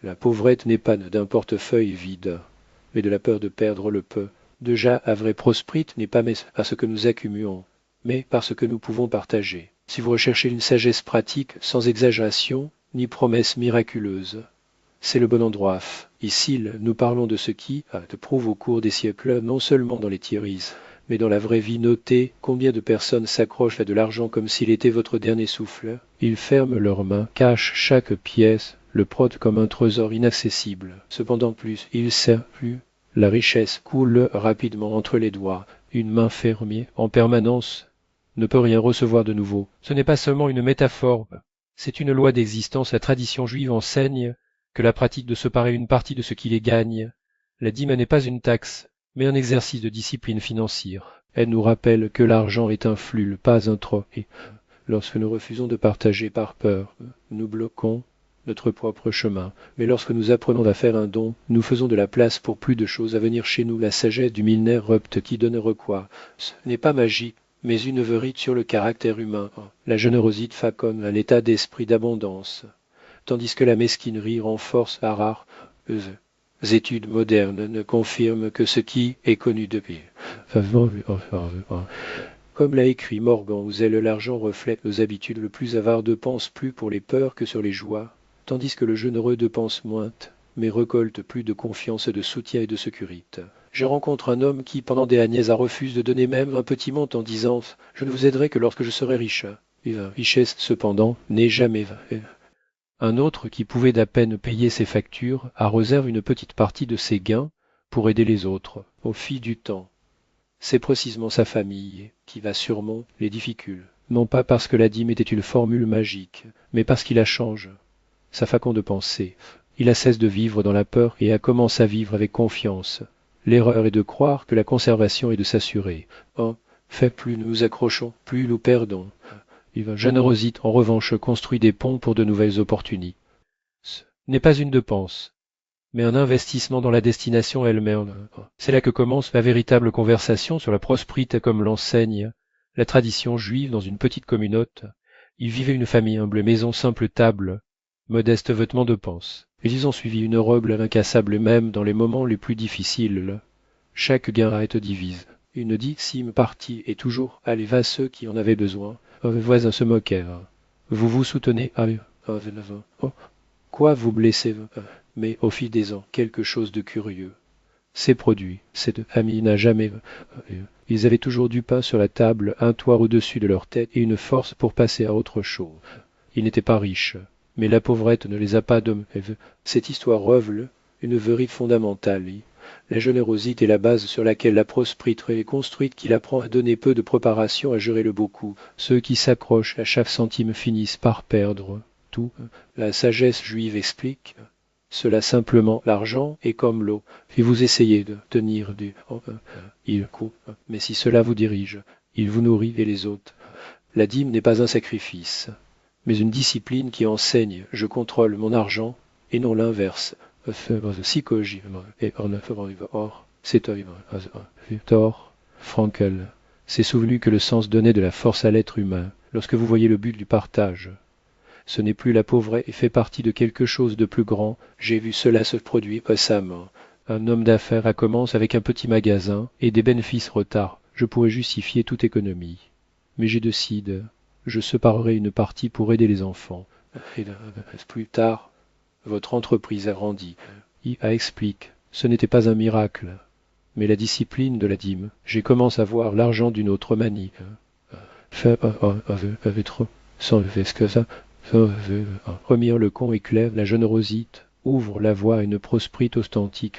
La pauvrette n'est pas d'un portefeuille vide, mais de la peur de perdre le peu. Déjà, à vrai prosprite n'est pas parce que nous accumulons, mais parce que nous pouvons partager. Si vous recherchez une sagesse pratique, sans exagération, ni promesse miraculeuse, c'est le bon endroit. Ici, nous parlons de ce qui te prouve au cours des siècles, non seulement dans les théories, mais dans la vraie vie. Notez combien de personnes s'accrochent à de l'argent comme s'il était votre dernier souffle. Ils ferment leurs mains, cachent chaque pièce, le prônent comme un trésor inaccessible. Cependant plus, il sert plus. La richesse coule rapidement entre les doigts. Une main fermée en permanence ne peut rien recevoir de nouveau. Ce n'est pas seulement une métaphore, c'est une loi d'existence. La tradition juive enseigne que la pratique de se parer une partie de ce qui les gagne. La dîme n'est pas une taxe, mais un exercice de discipline financière. Elle nous rappelle que l'argent est un flux, pas un trophée. Lorsque nous refusons de partager par peur, nous bloquons notre propre chemin. Mais lorsque nous apprenons à faire un don, nous faisons de la place pour plus de choses à venir chez nous. La sagesse du millénaire rupte qui donne quoi. Ce n'est pas magique, mais une vérité sur le caractère humain. La générosité faconne à l'état d'esprit d'abondance, tandis que la mesquinerie renforce à rares études modernes ne confirment que ce qui est connu depuis. Comme l'a écrit Morgan, où l'argent reflète nos habitudes, le plus avare dépense plus pour les peurs que sur les joies, tandis que le généreux dépense moins, mais récolte plus de confiance, de soutien et de sécurité. Je rencontre un homme qui, pendant des années, a refusé de donner même un petit montant en disant « Je ne vous aiderai que lorsque je serai riche ». La richesse, cependant, n'est jamais vaine. Un autre, qui pouvait d'à peine payer ses factures, a réservé une petite partie de ses gains pour aider les autres, au fil du temps. C'est précisément sa famille qui va sûrement les difficultés, non pas parce que la dîme était une formule magique, mais parce qu'il la change, sa façon de penser. Il a cesse de vivre dans la peur et a commencé à vivre avec confiance. L'erreur est de croire que la conservation est de s'assurer. Oh, fait plus nous nous accrochons, plus nous perdons. Générosité, en revanche, construit des ponts pour de nouvelles opportunités. Ce n'est pas une dépense, mais un investissement dans la destination elle-même. C'est là que commence ma véritable conversation sur la prospérité comme l'enseigne la tradition juive dans une petite communauté. Il vivait une famille humble, maison simple table, modeste vêtement de panse. Et ils ont suivi une robe incassable même dans les moments les plus difficiles. Chaque gain a été divise. Une dixime partie est toujours allée à ceux qui en avaient besoin. Les voisins se moquèrent. Vous vous soutenez. Oh, quoi vous blessez? Mais au fil des ans, quelque chose de curieux s'est produit. Cette famille n'a jamais. Ils avaient toujours du pain sur la table, un toit au-dessus de leur tête et une force pour passer à autre chose. Ils n'étaient pas riches, mais la pauvrette ne les a pas dominés. Cette histoire révèle une vérité fondamentale. La générosité est la base sur laquelle la prospérité est construite, qu'il apprend à donner peu de préparation, à gérer le beaucoup. Ceux qui s'accrochent à chaque centime finissent par perdre tout. La sagesse juive explique cela simplement. L'argent est comme l'eau, et vous essayez de tenir il coupe, mais si cela vous dirige, il vous nourrit et les autres. La dîme n'est pas un sacrifice, mais une discipline qui enseigne je contrôle mon argent et non l'inverse. Or, c'est Thor, Frankel s'est souvenu que le sens donnait de la force à l'être humain. Lorsque vous voyez le but du partage, ce n'est plus la pauvrette et fait partie de quelque chose de plus grand. J'ai vu cela se produire récemment. Un homme d'affaires a commencé avec un petit magasin et des bénéfices retard. Je pourrais justifier toute économie. Mais j'ai décidé, je séparerai une partie pour aider les enfants. Et plus tard, votre entreprise a grandi. IA explique, ce n'était pas un miracle, mais la discipline de la dîme. J'ai commencé à voir l'argent d'une autre manière. Avec trop, sans ce que ça. Remire le con éclaire, la générosité ouvre la voie à une prospérité ostentique.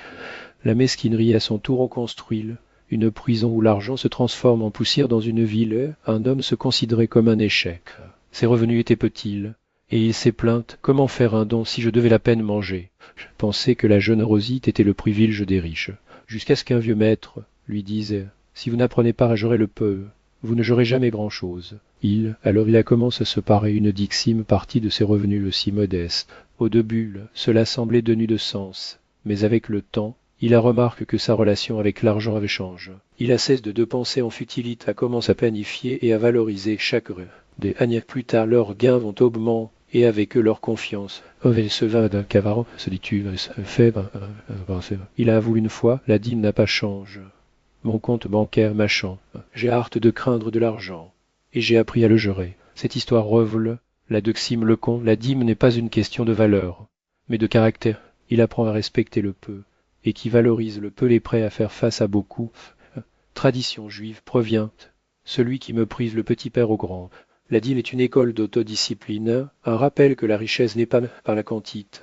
La mesquinerie à son tour en construit une prison où l'argent se transforme en poussière dans une ville. Un homme se considérait comme un échec. Ses revenus étaient petits, et il s'est plaint. Comment faire un don si je devais la peine manger? Je pensais que la générosité était le privilège des riches, jusqu'à ce qu'un vieux maître lui dise si vous n'apprenez pas à gérer le peu, vous ne jouerez jamais grand-chose. Alors il a commencé à se parer une dixime partie de ses revenus aussi modestes. Au début, cela semblait dénué de sens, mais avec le temps, il a remarqué que sa relation avec l'argent avait changé. Il a cessé de dépenser en futilité, a commencé à planifier et à valoriser chaque heure. Des années plus tard, leurs gains vont augmenter et avec eux leur confiance. Ce vin d'un Cavaran, se dis-tu, fèvre, il a voulu une fois, la dîme n'a pas change. Mon compte bancaire m'achant. J'ai hâte de craindre de l'argent. Et j'ai appris à le jurer. Cette histoire revle, la Deuxime Lecomte, la dîme n'est pas une question de valeur, mais de caractère. Il apprend à respecter le peu, et qui valorise le peu est prêt à faire face à beaucoup. Tradition juive provient. Celui qui me prive le petit père au grand. La dîme est une école d'autodiscipline, un rappel que la richesse n'est pas par la quantité,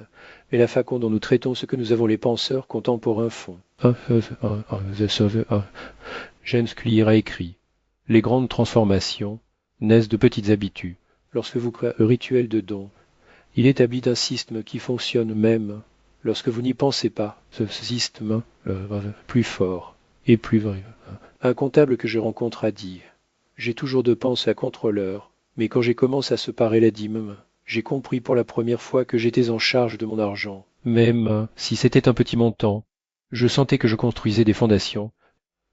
mais la façon dont nous traitons ce que nous avons les penseurs contemporains font. James Clear a écrit « Les grandes transformations naissent de petites habitudes. Lorsque vous créez un rituel de don, il établit un système qui fonctionne même lorsque vous n'y pensez pas. Ce système plus fort et plus vrai. Un comptable que je rencontre a dit « J'ai toujours de penser à contrôleur, mais quand j'ai commencé à se parer la dîme, j'ai compris pour la première fois que j'étais en charge de mon argent. Même si c'était un petit montant, je sentais que je construisais des fondations.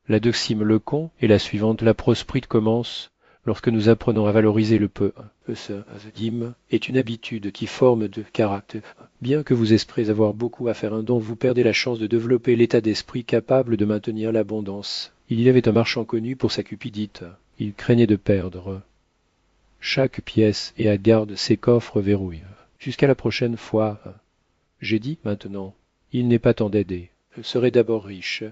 La Deuxime Lecomte est la suivante. La prospérité commence lorsque nous apprenons à valoriser le peu. Ce dîme est une habitude qui forme de caractère. Bien que vous espérez avoir beaucoup à faire un don, vous perdez la chance de développer l'état d'esprit capable de maintenir l'abondance. Il y avait un marchand connu pour sa cupidité. Il craignait de perdre chaque pièce et à garde ses coffres verrouillés. Jusqu'à la prochaine fois. J'ai dit maintenant, il n'est pas temps d'aider. Je serai d'abord riche,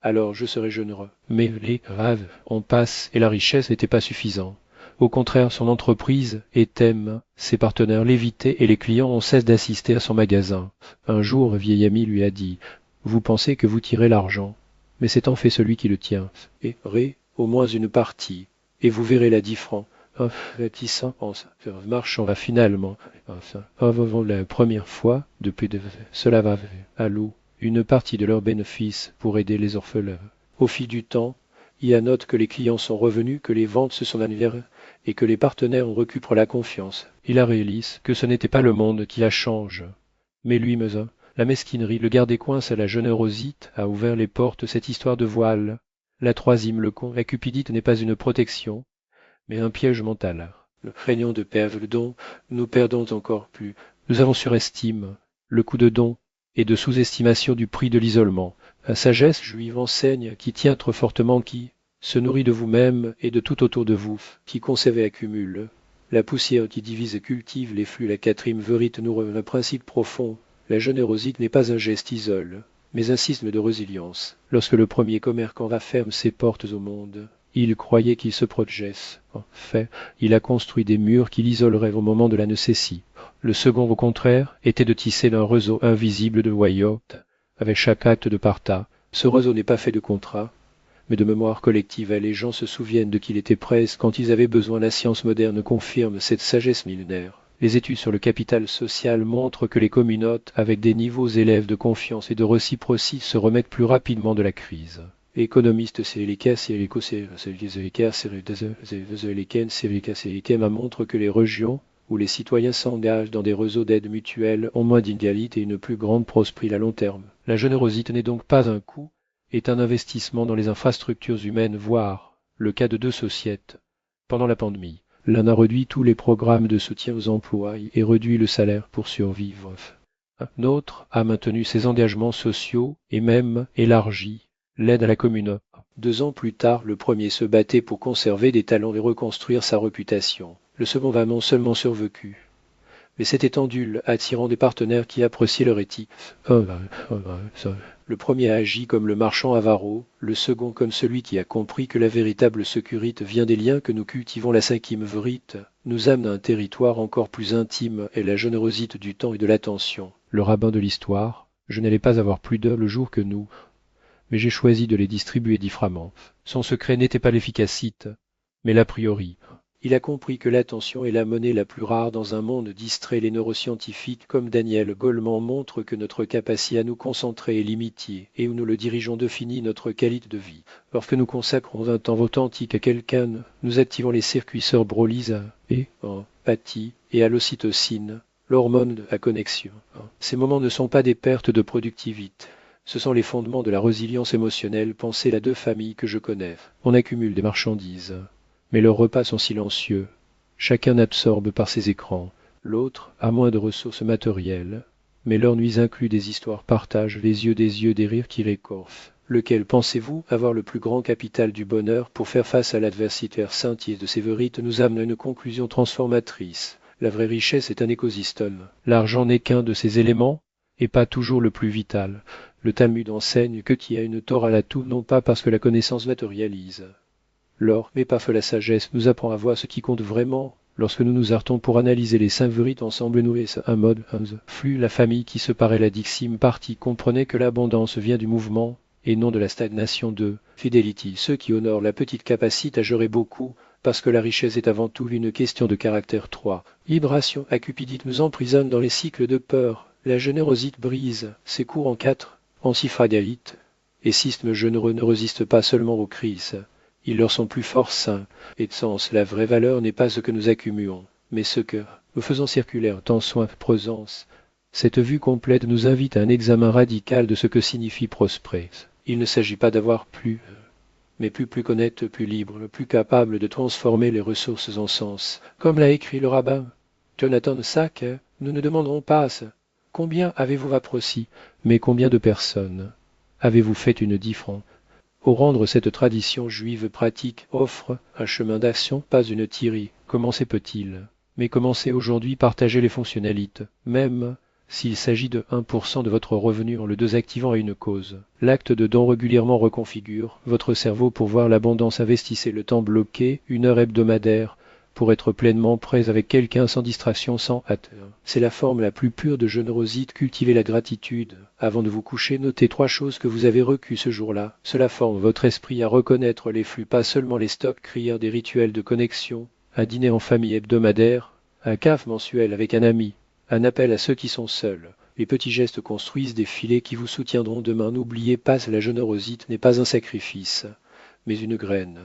alors je serai généreux. Mais les rêves, on passe et la richesse n'était pas suffisant. Au contraire, son entreprise étème ses partenaires, l'éviter et les clients ont cessé d'assister à son magasin. Un jour, un vieil ami lui a dit « Vous pensez que vous tirez l'argent, mais c'est en fait celui qui le tient. Et au moins une partie, et vous verrez la 10 francs. » Réticent, marchand va finalement, la première fois, depuis cela va à l'eau, une partie de leurs bénéfices pour aider les orphelins. Au fil du temps, il note que les clients sont revenus, que les ventes se sont améliorées et que les partenaires ont récupéré la confiance. Il réalise que ce n'était pas le monde qui la change, mais lui-même. La mesquinerie, le garde-des-coins à la générosité a ouvert les portes, cette histoire de voile. La troisième Lecomte, la cupidité n'est pas une protection, mais un piège mental. Le craignant de perdre le don, nous perdons encore plus. Nous avons surestime le coût de don et de sous-estimation du prix de l'isolement. La sagesse juive enseigne qui tient trop fortement, qui se nourrit de vous-même et de tout autour de vous, qui conserve et accumule. La poussière qui divise et cultive les flux, la quatrième vérité nous revient un principe profond. La générosité n'est pas un geste isole, mais un système de résilience. Lorsque le premier commerçant va fermer ses portes au monde, il croyait qu'il se protégeait. En fait, il a construit des murs qui l'isoleraient au moment de la nécessité. Le second, au contraire, était de tisser un réseau invisible de loyauté avec chaque acte de partage. Ce réseau n'est pas fait de contrats, mais de mémoire collective. Les gens se souviennent de qu'il était presse quand ils avaient besoin. La science moderne confirme cette sagesse millénaire. Les études sur le capital social montrent que les communautés avec des niveaux élèves de confiance et de réciprocité se remettent plus rapidement de la crise. Économiste, c'est les cas, c'est les montre que les régions où les citoyens s'engagent dans des réseaux d'aide mutuelle ont moins d'inégalités et une plus grande prospérité à long terme. La générosité n'est donc pas un coût, est un investissement dans les infrastructures humaines, voire le cas de deux sociétés. Pendant la pandémie, l'un a réduit tous les programmes de soutien aux emplois et réduit le salaire pour survivre. Un autre a maintenu ses engagements sociaux et même élargi l'aide à la commune. 2 ans plus tard, le premier se battait pour conserver des talents et reconstruire sa réputation. Le second va non seulement survécu, mais s'est étendu, attirant des partenaires qui appréciaient leur éthique. Le premier a agi comme le marchand avaro, le second comme celui qui a compris que la véritable sécurité vient des liens que nous cultivons. La cinquième vérité nous amène à un territoire encore plus intime et la générosité du temps et de l'attention. Le rabbin de l'histoire, je n'allais pas avoir plus d'heures le jour que nous, mais j'ai choisi de les distribuer différemment. Son secret n'était pas l'efficacité, mais l'a priori. Il a compris que l'attention est la monnaie la plus rare dans un monde distrait. Les neuroscientifiques comme Daniel Goleman montrent que notre capacité à nous concentrer est limitée et où nous le dirigeons définit notre qualité de vie. Lorsque nous consacrons un temps authentique à quelqu'un, nous activons les circuits cerebraux et empathie et à l'ocytocine, l'hormone de la connexion. Ces moments ne sont pas des pertes de productivité. Ce sont les fondements de la résilience émotionnelle. Pensez à 2 familles que je connais. On accumule des marchandises, mais leurs repas sont silencieux. Chacun absorbe par ses écrans. L'autre a moins de ressources matérielles, mais leurs nuits incluent des histoires partagent les yeux, des rires qui récorfent. Lequel pensez-vous avoir le plus grand capital du bonheur pour faire face à l'adversité? Saint-Yves de Sévérite nous amène à une conclusion transformatrice. La vraie richesse est un écosystème. L'argent n'est qu'un de ces éléments, et pas toujours le plus vital. Le Talmud enseigne que qui a une Torah la tout, non pas parce que la connaissance matérialise. L'or, mais pas que la sagesse, nous apprend à voir ce qui compte vraiment. Lorsque nous nous arrêtons pour analyser les cinq vérités ensemble, nous un mode, flux, la famille qui se paraît la dixime partie comprenait que l'abondance vient du mouvement et non de la stagnation de Fidelity, ceux qui honorent la petite capacité à gérer beaucoup, parce que la richesse est avant tout une question de caractère. 3. Vibration, à Cupidite nous emprisonne dans les cycles de peur. La générosité brise ses cours en 4, antifragilite, et système généreux ne résiste pas seulement aux crises. Ils leur sont plus forts sains, et de sens, la vraie valeur n'est pas ce que nous accumulons, mais ce que nous faisons circulaire, tant soin, présence. Cette vue complète nous invite à un examen radical de ce que signifie prospérer. Il ne s'agit pas d'avoir plus, mais plus connaître, plus libre, plus capable de transformer les ressources en sens. Comme l'a écrit le rabbin Jonathan Sacks, nous ne demanderons pas combien avez-vous approché, mais combien de personnes avez-vous fait une 10 francs. Au rendre cette tradition juive pratique offre un chemin d'action, pas une thierie. Commencez peut-il, mais commencez aujourd'hui partager les fonctionnalités, même s'il s'agit de 1% de votre revenu en le désactivant à une cause. L'acte de don régulièrement reconfigure votre cerveau pour voir l'abondance. Investissez le temps bloqué, 1 heure hebdomadaire, pour être pleinement prêt avec quelqu'un sans distraction, sans hâte. C'est la forme la plus pure de générosité. Cultivez la gratitude. Avant de vous coucher, notez 3 choses que vous avez reçues ce jour-là. Cela forme votre esprit à reconnaître les flux, pas seulement les stocks crieurs des rituels de connexion, un dîner en famille hebdomadaire, un caf mensuel avec un ami, un appel à ceux qui sont seuls. Les petits gestes construisent des filets qui vous soutiendront demain. N'oubliez pas, la générosité n'est pas un sacrifice, mais une graine.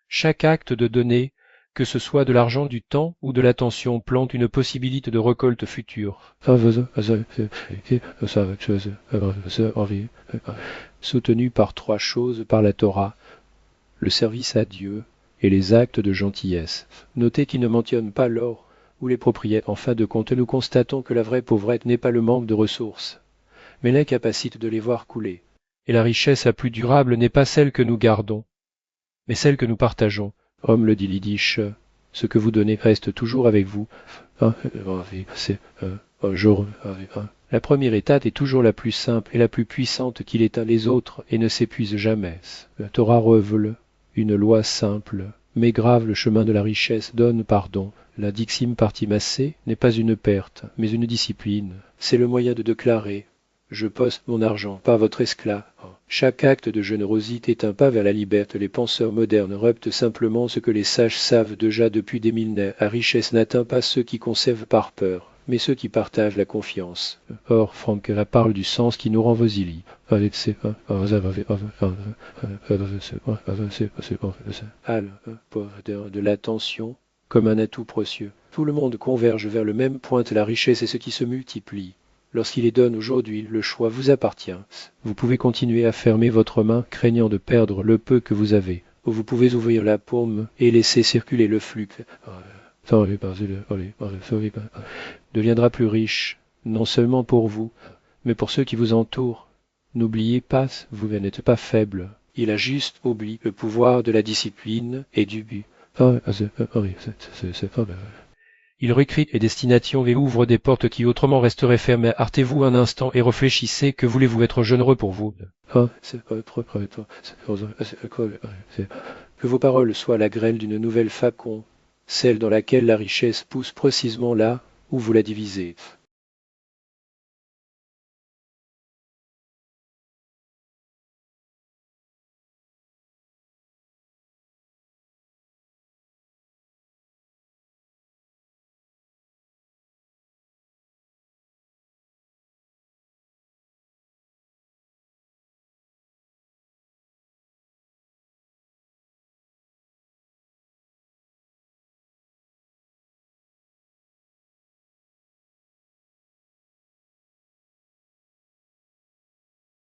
Chaque acte de donner, que ce soit de l'argent, du temps ou de l'attention, plante une possibilité de récolte future. Soutenu par 3 choses par la Torah, le service à Dieu et les actes de gentillesse. Notez qu'il ne mentionne pas l'or ou les propriétés. En fin de compte, nous constatons que la vraie pauvrette n'est pas le manque de ressources, mais l'incapacité de les voir couler. Et la richesse la plus durable n'est pas celle que nous gardons, mais celle que nous partageons. Homme le dit Yiddish, ce que vous donnez reste toujours avec vous. C'est un jour. La première étape est toujours la plus simple et la plus puissante qu'il éteint les autres et ne s'épuise jamais. La Torah révèle une loi simple, mais grave. Le chemin de la richesse donne pardon. La dixime partie massée n'est pas une perte, mais une discipline. C'est le moyen de déclarer: je poste mon argent, pas votre esclave. Chaque acte de générosité est un pas vers la liberté. Les penseurs modernes répètent simplement ce que les sages savent déjà depuis des millénaires. La richesse n'atteint pas ceux qui conservent par peur, mais ceux qui partagent la confiance. Or, Franck parle du sens qui nous rend vosili. De l'attention comme un atout précieux. Tout le monde converge vers le même point. La richesse est ce qui se multiplie. Lorsqu'il est donné aujourd'hui, le choix vous appartient. Vous pouvez continuer à fermer votre main, craignant de perdre le peu que vous avez, ou vous pouvez ouvrir la paume et laisser circuler le flux. Deviendra plus riche, non seulement pour vous, mais pour ceux qui vous entourent. N'oubliez pas, vous n'êtes pas faible. Il a juste oublié le pouvoir de la discipline et du but. Il recrée les destinations et ouvre des portes qui autrement resteraient fermées. Arrêtez-vous un instant et réfléchissez. Que voulez-vous être généreux pour vous? Que vos paroles soient la graine d'une nouvelle facon, celle dans laquelle la richesse pousse précisément là où vous la divisez.